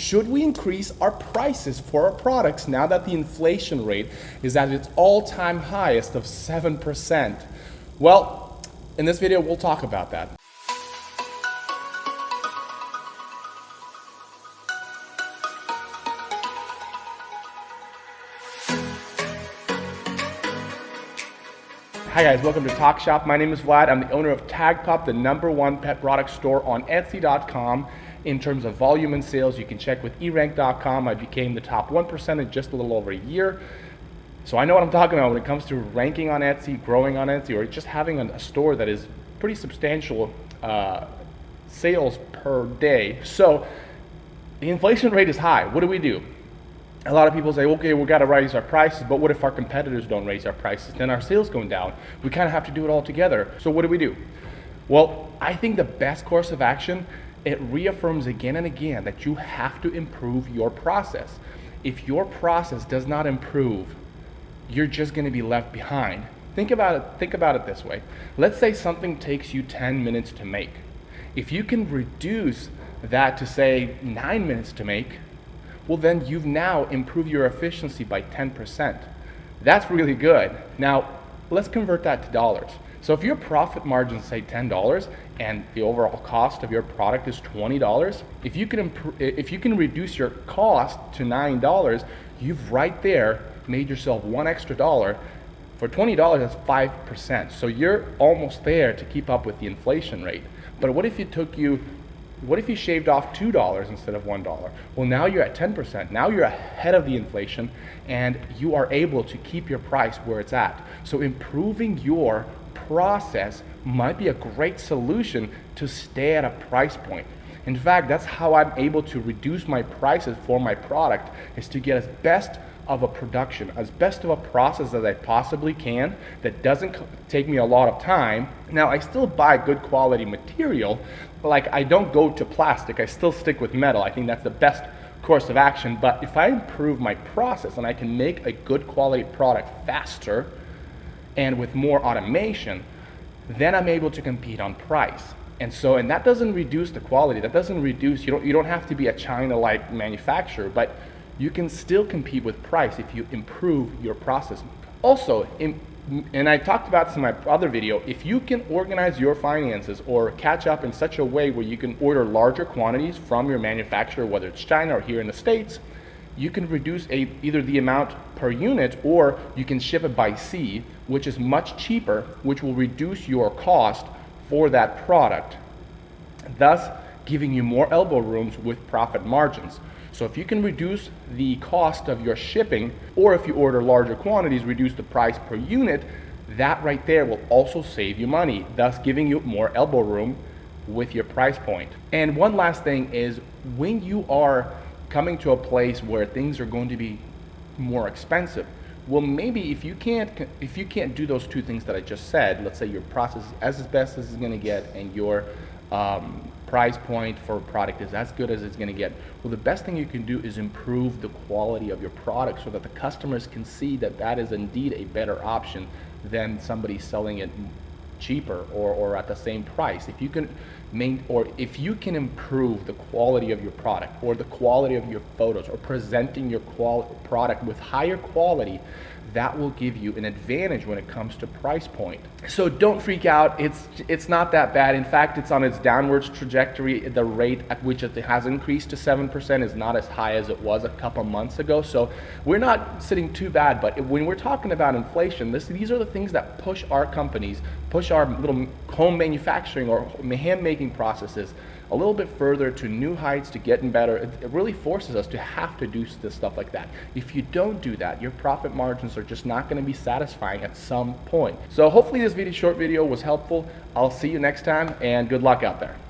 should we increase our prices for our products now that the inflation rate is at its all-time highest of 7%? Well, in this video, we'll talk about that. Hi guys, welcome to Talk Shop. My name is Vlad. I'm the owner of TagPup, the #1 pet product store on Etsy.com. In terms of volume and sales, you can check with erank.com. I became the top 1% in just a little over a year. So I know what I'm talking about when it comes to ranking on Etsy, growing on Etsy, or just having a store that is pretty substantial sales per day. So the inflation rate is high. What do? A lot of people say, okay, we've got to raise our prices, but what if our competitors don't raise our prices? Then our sales going down. We kind of have to do it all together. So what do? Well, I think the best course of action, it reaffirms again and again that you have to improve your process. If your process does not improve, you're just going to be left behind. Think about it this way. Let's say something takes you 10 minutes to make. If you can reduce that to say 9 minutes to make, well then you've now improved your efficiency by 10%. That's really good. Now, let's convert that to dollars. So if your profit margins say $10 and the overall cost of your product is $20, if you can reduce your cost to $9, you've right there made yourself $1 extra. For $20, that's 5%. So you're almost there to keep up with the inflation rate. But what if you shaved off $2 instead of $1? Well, now you're at 10%. Now you're ahead of the inflation and you are able to keep your price where it's at. So improving your process might be a great solution to stay at a price point. In fact, that's how I'm able to reduce my prices for my product, is to get as best of a production, as best of a process as I possibly can that doesn't take me a lot of time. Now, I still buy good quality material. Like, I don't go to plastic, I still stick with metal. I think that's the best course of action. But if I improve my process and I can make a good quality product faster and with more automation, then I'm able to compete on price. And that doesn't reduce the quality. That doesn't reduce, you don't have to be a China-like manufacturer, but you can still compete with price if you improve your process. Also, and I talked about this in my other video, if you can organize your finances or catch up in such a way where you can order larger quantities from your manufacturer, whether it's China or here in the States, you can reduce either the amount per unit, or you can ship it by sea, which is much cheaper, which will reduce your cost for that product, thus giving you more elbow rooms with profit margins. So if you can reduce the cost of your shipping, or if you order larger quantities, reduce the price per unit, that right there will also save you money, thus giving you more elbow room with your price point. And one last thing is, when you are coming to a place where things are going to be more expensive, well, maybe if you can't do those two things that I just said, let's say your process is as best as it's going to get and your price point for a product is as good as it's going to get, well, the best thing you can do is improve the quality of your product so that the customers can see that that is indeed a better option than somebody selling it cheaper or at the same price. If you can improve the quality of your product or the quality of your photos or presenting your product with higher quality, that will give you an advantage when it comes to price point. So don't freak out. It's not that bad. In fact, it's on its downwards trajectory. The rate at which it has increased to 7% is not as high as it was a couple months ago. So we're not sitting too bad. But when we're talking about inflation, these are the things that push our companies, push our little home manufacturing or hand-making processes a little bit further to new heights, to getting better. It really forces us to have to do this stuff like that. If you don't do that, your profit margins are just not going to be satisfying at some point. So hopefully this short video was helpful. I'll see you next time, and good luck out there.